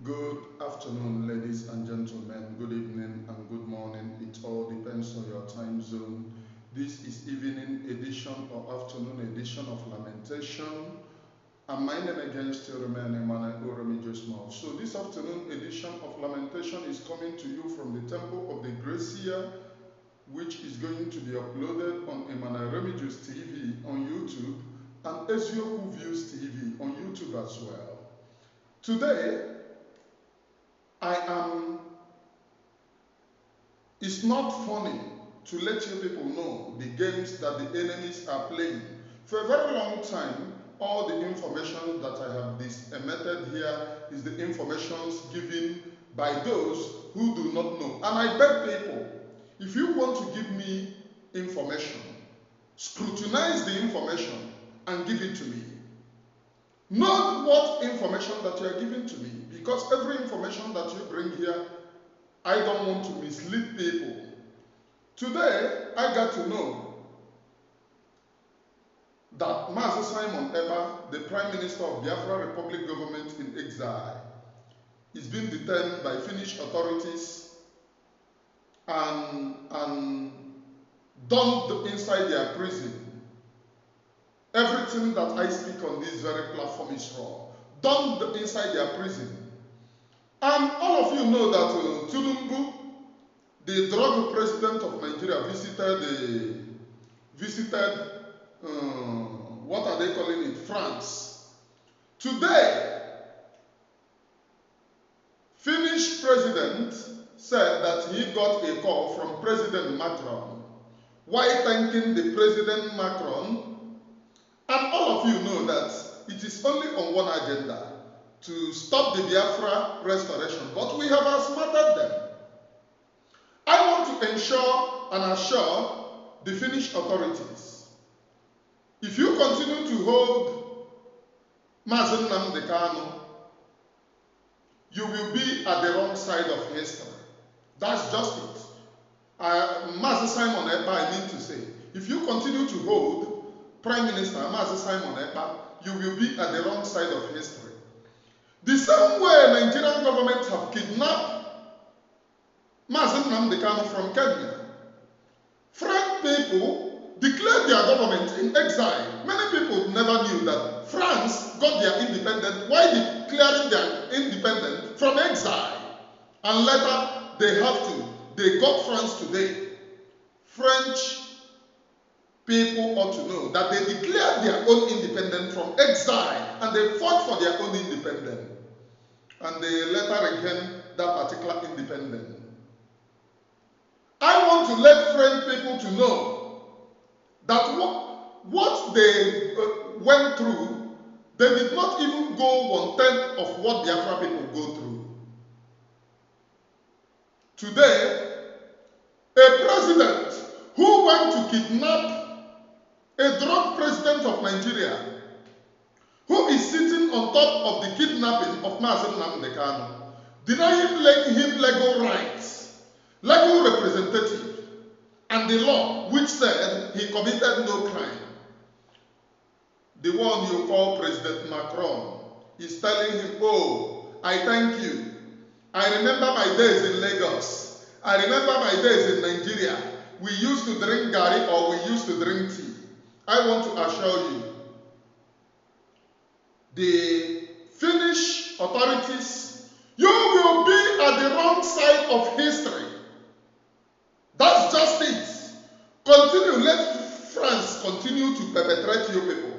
Good afternoon, ladies and gentlemen. Good evening and good morning. It all depends on your time zone. This is evening edition or afternoon edition of Lamentation. And my name again still remains Emmanuel Oromijosmo. So this afternoon edition of Lamentation is coming to you from the Temple of the Gracia, which is going to be uploaded on Emmanuel Remijos TV on YouTube and Ezioku Views TV on YouTube as well. Today, it's not funny to let you people know the games that the enemies are playing. For a very long time, all the information that I have emitted here is the information given by those who do not know. And I beg people, if you want to give me information, scrutinize the information and give it to me. Note what information that you are giving to me, because every information that you bring here, I don't want to mislead people. Today, I got to know that Master Simon Ekpas, the Prime Minister of Biafra Republic government in exile, is being detained by Finnish authorities and dumped inside their prison. Everything that I speak on this very platform is wrong. Dumped inside their prison. And all of you know that Tinubu, the drug president of Nigeria, visited what are they calling it? France. Today, Finnish president said that he got a call from President Macron. Why thanking the President Macron? And all of you know that it is only on one agenda, to stop the Biafra restoration, but we have outsmarted them. I want to ensure and assure the Finnish authorities, if you continue to hold Mazen Namdekano, you will be at the wrong side of history. That's just it. Master Simon Ekpas, I mean to say, if you continue to hold Prime Minister Master Simon Ekpas, you will be at the wrong side of history. The same way Nigerian government have kidnapped Mazen Namdekano from Kenya. French people declared their government in exile. Many people never knew that France got their independence while declaring their independence from exile. And later they got France today. French people ought to know that they declared their own independence from exile and they fought for their own independence. And they later regained that particular independence. I want to let French people to know that what they went through, they did not even go 1/10 of what Biafra people go through. Today, a president who went to kidnap a drug president of Nigeria, who is sitting on top of the kidnapping of Mazen Namdekano, denying him legal rights, legal representative, and the law which said he committed no crime. The one you call President Macron is telling him, oh, I thank you. I remember my days in Lagos. I remember my days in Nigeria. We used to drink gari or we used to drink tea. I want to assure you, the Finnish authorities, you will be at the wrong side of history. That's just it. Let France continue to perpetrate you people.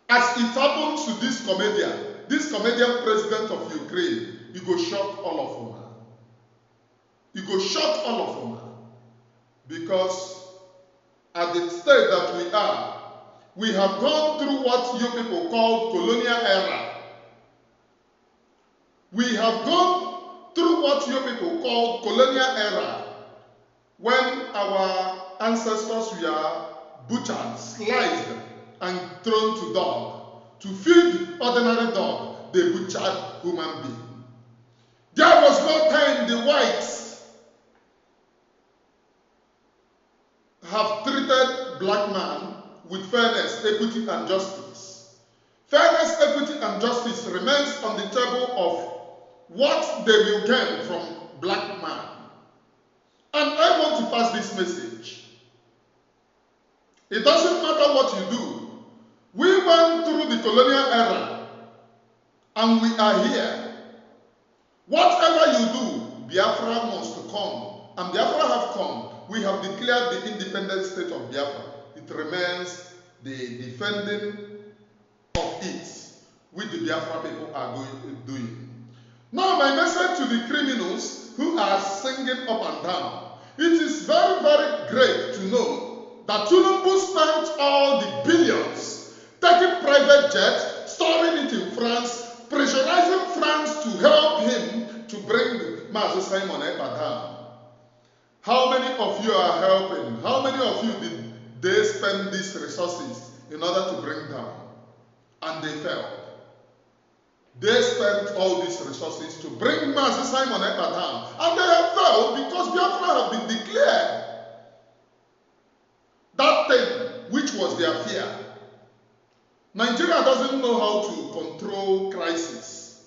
As it happens to this comedian president of Ukraine, you go shock all of them. You go shock all of them. Because at the state that we have gone through what you people call colonial era. We have gone through what you people call colonial era, when our ancestors were butchered, sliced, and thrown to dog. To feed ordinary dog, they butchered human being. There was no time the whites have treated black man with fairness, equity, and justice. Fairness, equity, and justice remains on the table of what they will gain from black man. And I want to pass this message. It doesn't matter what you do. We went through the colonial era and we are here. Whatever you do, Biafra must come. And Biafra have come. We have declared the independent state of Biafra. It remains the defending of it, which the Biafra people are doing. Now my message to the criminals who are singing up and down. It is very, very great to know that Tinubu spent all the billions taking private jets, storing it in France, pressurizing France to help him to bring Master Simon Ekpas down. How many of you are helping? How many of you did they spend these resources in order to bring down? And they failed. They spent all these resources to bring Master Simon Ekpas down. And they have failed because Biafra have been declared. That thing which was their fear. Nigeria doesn't know how to control crisis.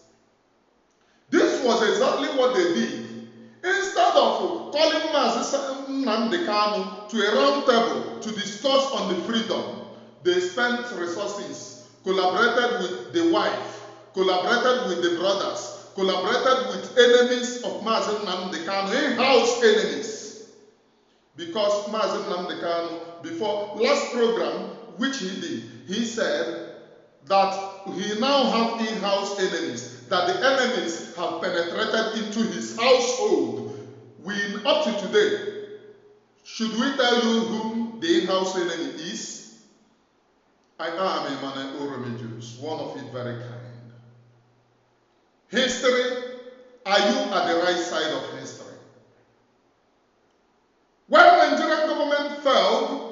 This was exactly what they did. Instead of calling Master Nnamdi Kanu to a round table to discuss on the freedom, they spent resources, collaborated with the wife, collaborated with the brothers, collaborated with enemies of Master Nnamdi Kanu, in-house enemies. Because Master Nnamdi Kanu, before last program which he did, he said that he now have in-house enemies, that the enemies have penetrated into his household. Up to today, should we tell you whom the in-house enemy is? I am Emmanuel Oromejus, one of it very kind. History, are you at the right side of history? When the Nigerian government failed,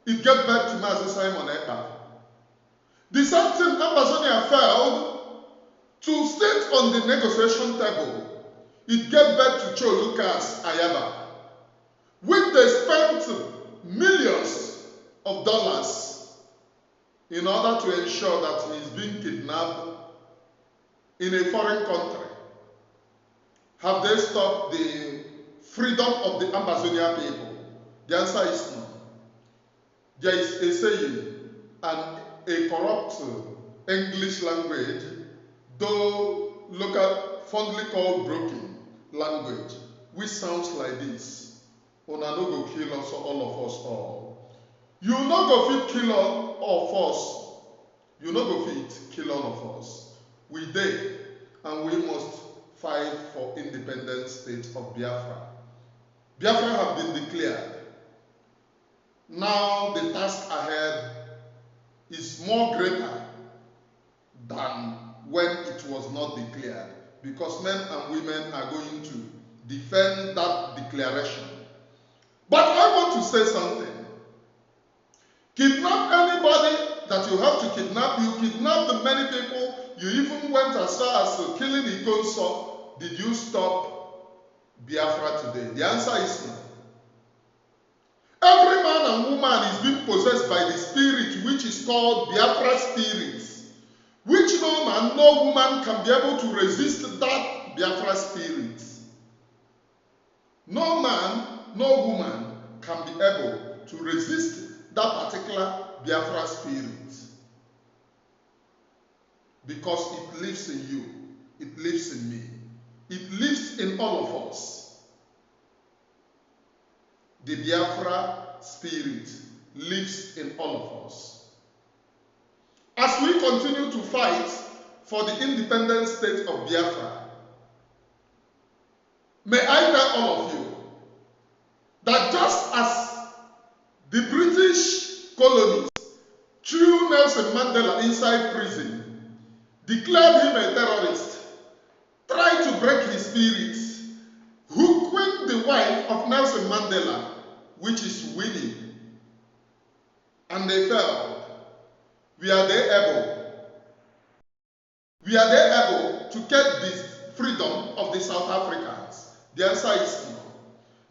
it gave back to Master Simon Ekpas. The same thing Amazonia failed to sit on the negotiation table. It gave back to Cholukas Ayaba, which they spent millions of dollars in order to ensure that he is being kidnapped in a foreign country. Have they stopped the freedom of the Amazonian people? The answer is no. There is a saying, and a corrupt English language, though fondly called broken language, which sounds like this: Una no go kill us, all of us all. You no go fit kill all of us. You no go fit kill all of us. We dey, and we must fight for independent state of Biafra. Biafra have been declared. Now the task ahead is more greater than when it was not declared, because men and women are going to defend that declaration. But I want to say something. Kidnap anybody that you have to kidnap. You kidnap the many people. You even went as far as killing Ikonso. Did you stop Biafra today? The answer is no. Every man and woman is being possessed by the spirit which is called Biafra spirit, which no man, no woman can be able to resist that Biafra spirit. No man, no woman can be able to resist that particular Biafra spirit, because it lives in you, it lives in me, it lives in all of us. The Biafra spirit lives in all of us. As we continue to fight for the independent state of Biafra, may I tell all of you that just as the British colonies threw Nelson Mandela inside prison, declared him a terrorist, tried to break his spirit, hooked the wife of Nelson Mandela, which is Winnie, and they failed. Were they able to get the freedom of the South Africans? The answer is no.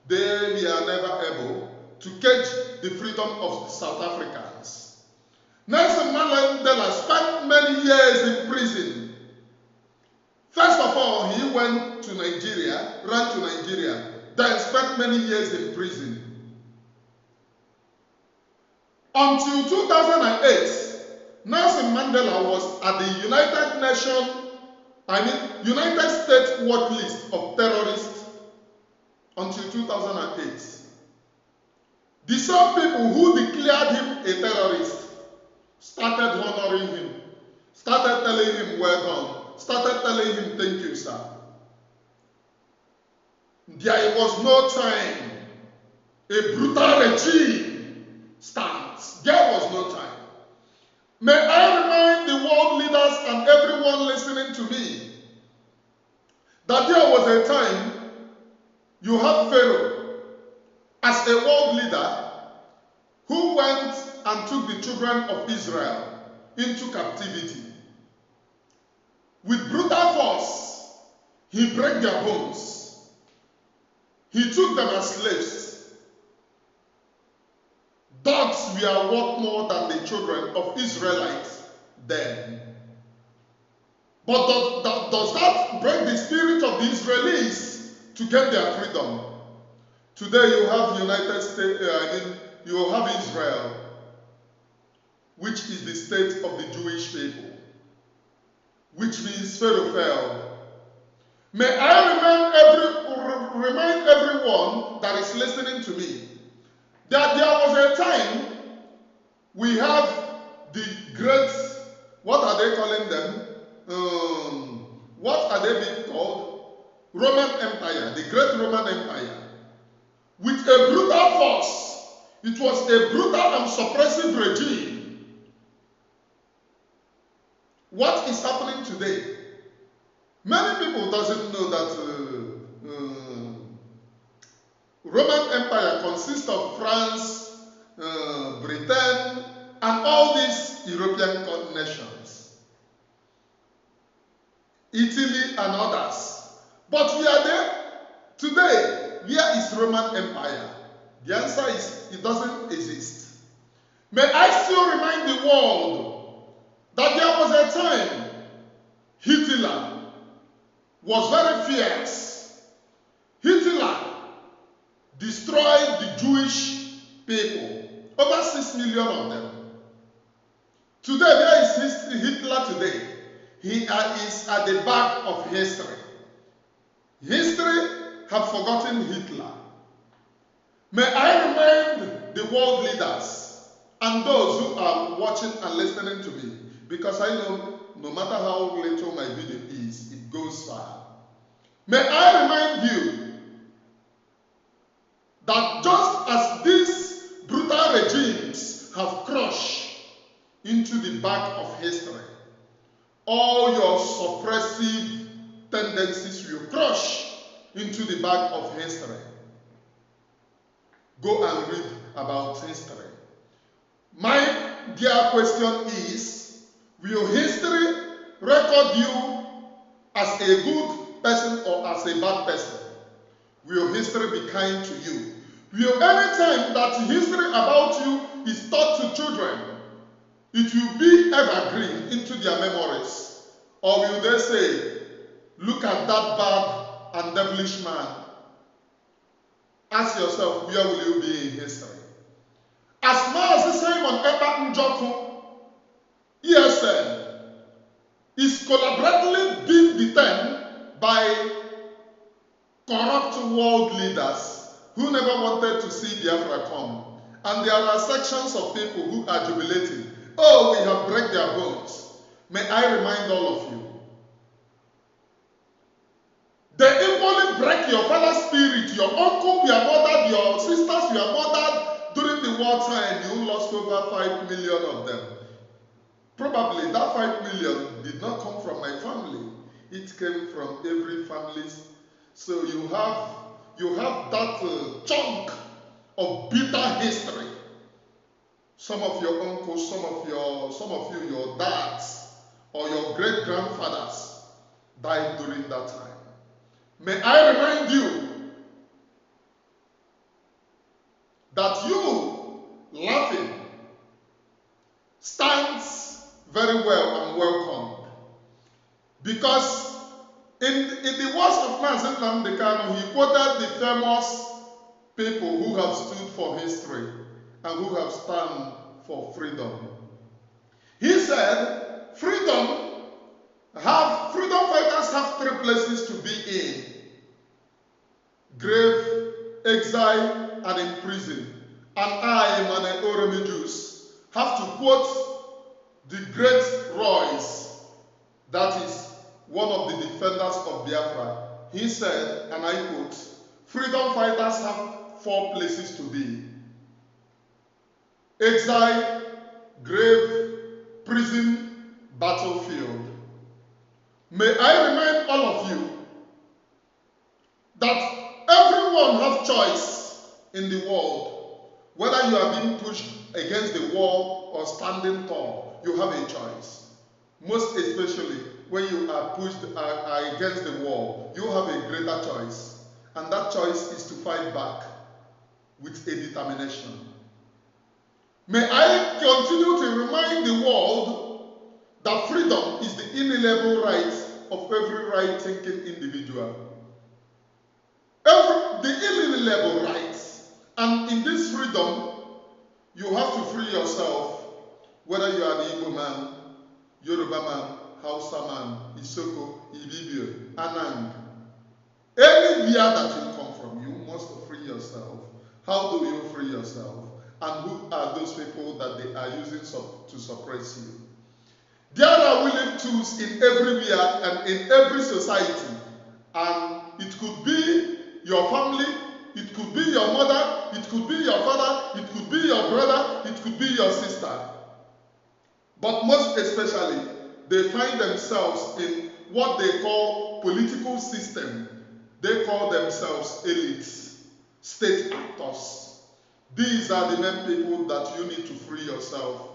They were never able to catch the freedom of the South Africans. Nelson Mandela spent many years in prison. First of all, he ran to Nigeria, then spent many years in prison. Until 2008, Nelson Mandela was at the United States watch list of terrorists until 2008. The same people who declared him a terrorist started honoring him, started telling him welcome, started telling him thank you, sir. There was no time a brutal regime stands. There was no time. May I remind the world leaders and everyone listening to me that there was a time you had Pharaoh as a world leader who went and took the children of Israel into captivity. With brutal force, he broke their bones. He took them as slaves. Dogs were worth more than the children of Israelites then. But does that break the spirit of the Israelis to get their freedom? Today you have you have Israel, which is the state of the Jewish people, which means Pharaoh fell. May I remind everyone that is listening to me that there was a time we have the great, what are they calling them? What are they being called? Roman Empire, the great Roman Empire. With a brutal force, it was a brutal and suppressive regime. What is happening today? Many people doesn't know that Roman Empire consists of France, Britain, and all these European nations, Italy and others. But we are there today. Where is Roman Empire? The answer is it doesn't exist. May I still remind the world that there was a time Hitler was very fierce. Hitler destroyed the Jewish people, over 6 million of them. Today, where is Hitler today? He is at the back of history. History have forgotten Hitler. May I remind the world leaders and those who are watching and listening to me, because I know no matter how little my video is, it goes far. May I remind you that just as these brutal regimes have crushed into the back of history, all your suppressive tendencies will crush into the back of history. Go and read about history. My dear question is, will history record you as a good person or as a bad person? Will history be kind to you? Will any time that history about you is taught to children, it will be evergreen into their memories? Or will they say, look at that bad and devilish man? Ask yourself, where will you be in history? As Simon Ekpas ESN is collaboratively being detained by corrupt world leaders who never wanted to see Biafra come. And there are sections of people who are jubilating. Oh, we have break their bones. May I remind all of you, they equally break your father's spirit. Your uncle were murdered, your sisters were murdered during the wartime. You lost over 5 million of them. Probably that 5 million did not come from my family. It came from every family. So you have that chunk of bitter history. Some of your uncles, some of you, your dads, or your great grandfathers died during that time. May I remind you that you laughing stands very well and welcome, because In the words of Mazi Nnamdi Kanu, he quoted the famous people who have stood for history and who have stand for freedom. He said, freedom fighters have three places to be in: grave, exile, and in prison. And I, Emmanuel Oromijus, have to quote the great Royce, that is one of the defenders of Biafra. He said, and I quote, freedom fighters have four places to be: exile, grave, prison, battlefield. May I remind all of you that everyone has choice in the world. Whether you are being pushed against the wall or standing tall, you have a choice. Most especially when you are pushed against the wall, you have a greater choice. And that choice is to fight back with a determination. May I continue to remind the world that freedom is the inalienable right of every right-thinking individual. The inalienable rights. And in this freedom, you have to free yourself, whether you are the Igbo man, Yoruba man, Hausa man, Isoko, Ibibio, Anang. Any year that you come from, you must free yourself. How do you free yourself? And who are those people that they are using to suppress you? There are willing tools in everywhere and in every society. And it could be your family, it could be your mother, it could be your father, it could be your brother, it could be your sister. But most especially, they find themselves in what they call political system. They call themselves elites, state actors. These are the main people that you need to free yourself.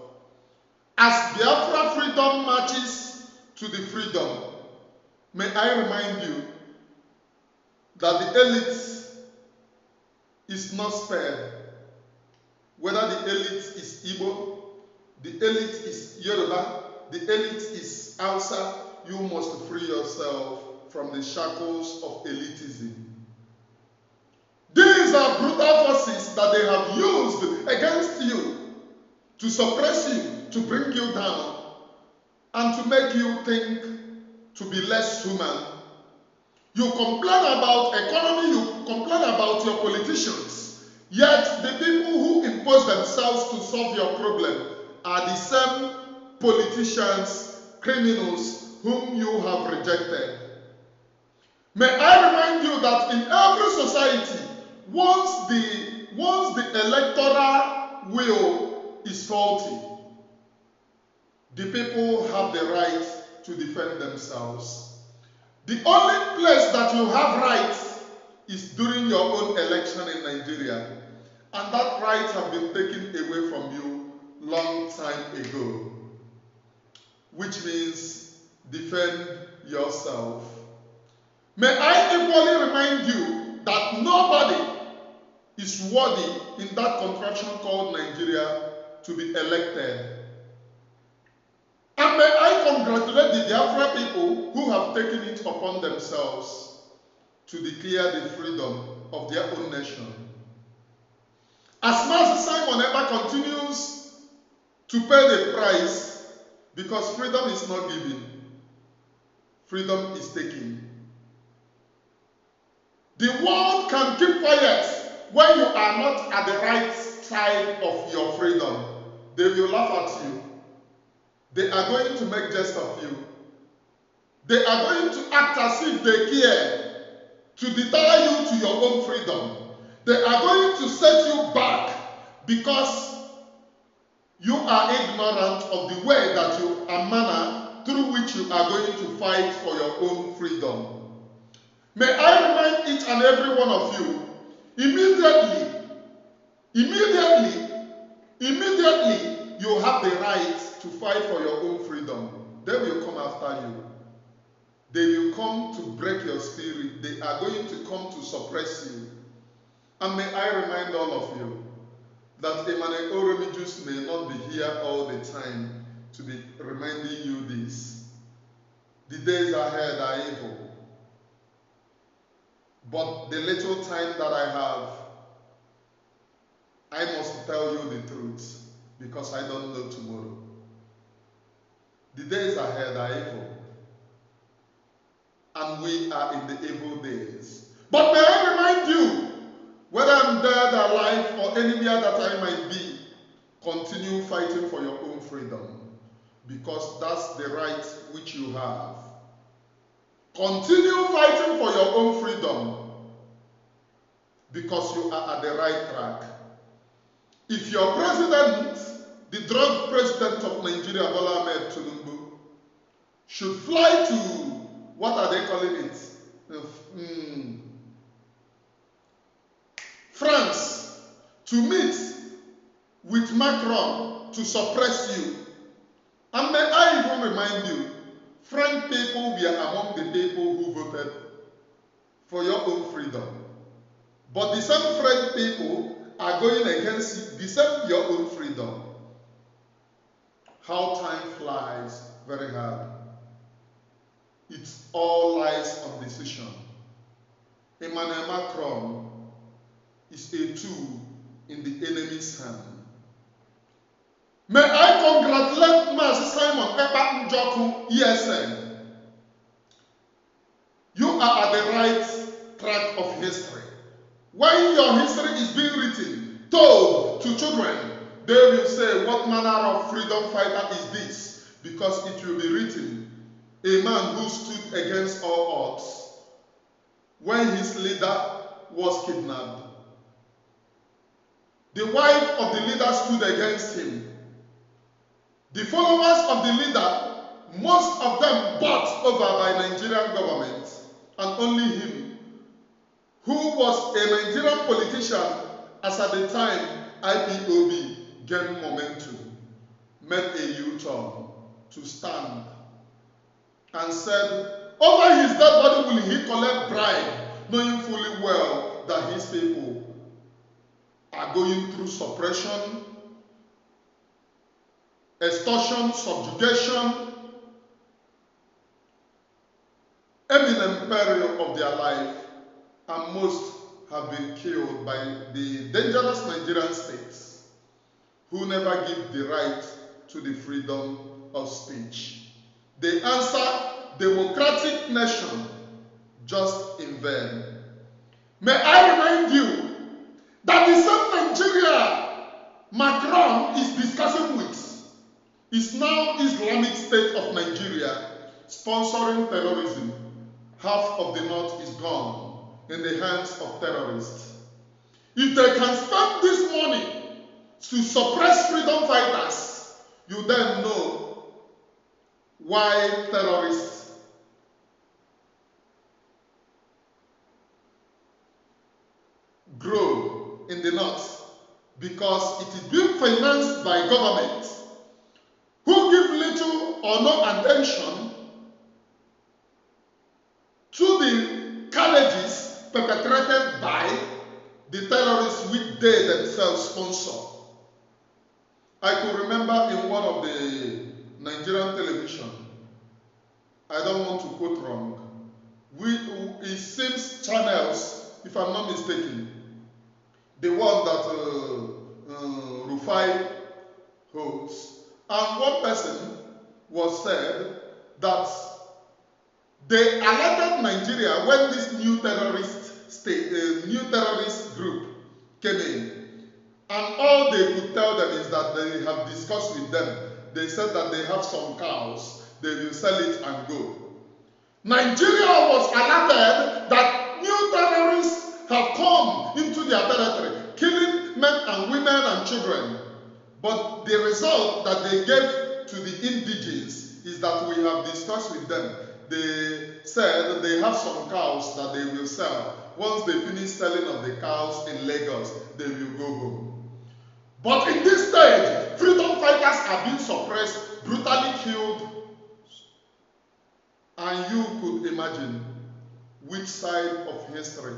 As Biafra freedom marches to the freedom, may I remind you that the elite is not spared. Whether the elite is Igbo, the elite is Yoruba, the elite is Hausa, you must free yourself from the shackles of elitism. These are brutal forces that they have used against you to suppress you, to bring you down, and to make you think to be less human. You complain about economy, you complain about your politicians, yet the people who impose themselves to solve your problem are the same politicians, criminals whom you have rejected. May I remind you that in every society, once the electoral will is faulty, the people have the right to defend themselves. The only place that you have rights is during your own election in Nigeria. And that right has been taken away from you long time ago. Which means defend yourself. May I equally remind you that nobody is worthy in that contraption called Nigeria to be elected. And may I congratulate the Biafra people who have taken it upon themselves to declare the freedom of their own nation. As Mazi Simon Ekpas continues to pay the price, because freedom is not given, freedom is taken. The world can keep quiet when you are not at the right side of your freedom. They will laugh at you. They are going to make jest of you. They are going to act as if they care to deter you to your own freedom. They are going to set you back because you are ignorant of the way that you are manner through which you are going to fight for your own freedom. May I remind each and every one of you, immediately, you have the right to fight for your own freedom. They will come after you. They will come to break your spirit. They are going to come to suppress you. And may I remind all of you that Emmanuel Oromijus may not be here all the time to be reminding you this. The days ahead are evil. But the little time that I have, I must tell you the truth because I don't know tomorrow. The days ahead are evil, and we are in the evil days. But may I remind you, whether I'm dead, alive, or anywhere that I might be, continue fighting for your own freedom, because that's the right which you have. Continue fighting for your own freedom, because you are at the right track. If your president, the drug president of Nigeria, Bola Ahmed Tinubu, should fly to, what are they calling it? France, to meet with Macron to suppress you. And may I even remind you, French people were among the people who voted for your own freedom. But the same French people are going against the same your own freedom. How time flies very hard. It all lies on decision. Emmanuel Macron is a tool in the enemy's hand. May I congratulate Master Simon Ekpas Njoku, ESN. You are at the right track of history. When your history is being written, told to children, they will say, what manner of freedom fighter is this? Because it will be written, a man who stood against all odds when his leader was kidnapped. The wife of the leader stood against him. The followers of the leader, most of them bought over by Nigerian government, and only him, who was a Nigerian politician as at the time IPOB gained momentum, made a U-turn to stand and said, over his dead body will he collect bribe, knowing fully well that his people are going through suppression, extortion, subjugation, imminent peril of their life, and most have been killed by the dangerous Nigerian states who never give the right to the freedom of speech. They answer democratic nation just in vain. May I remind you that the same Nigeria Macron is discussing with is now Islamic State of Nigeria sponsoring terrorism. Half of the north is gone in the hands of terrorists. If they can spend this money to suppress freedom fighters, you then know why terrorists grow in the north. Because it is being financed by government who give little or no attention to the carnages perpetrated by the terrorists which they themselves sponsor. I could remember in one of the Nigerian television, I don't want to quote wrong, it seems channels, if I'm not mistaken, the one that Rufai holds, and one person was said that they alerted Nigeria when this new terrorist group came in, and all they could tell them is that they have discussed with them. They said that they have some cows, they will sell it and go. Nigeria was alerted that new terrorists have come into their territory, killing men and women and children. But the result that they gave to the indigenous is that we have discussed with them. They said they have some cows that they will sell. Once they finish selling of the cows in Lagos, they will go home. But in this stage, freedom fighters are being suppressed, brutally killed, and you could imagine which side of history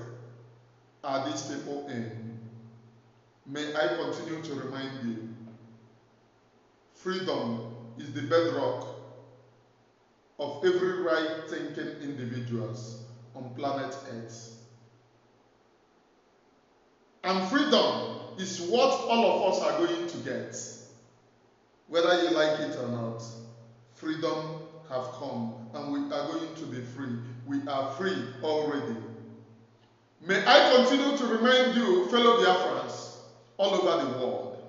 are these people in. May I continue to remind you, freedom is the bedrock of every right-thinking individuals on planet Earth. And freedom is what all of us are going to get. Whether you like it or not, freedom have come and we are going to be free. We are free already. May I continue to remind you, fellow Biafrans, all over the world.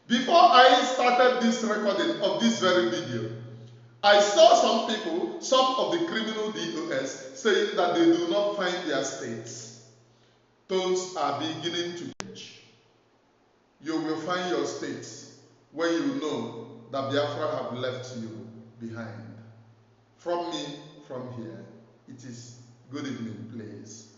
Before I started this recording of this very video, I saw some people, some of the criminal DOS, saying that they do not find their states. Tones are beginning to change. You will find your states when you know that Biafra have left you behind. From me, from here, it is good evening, please.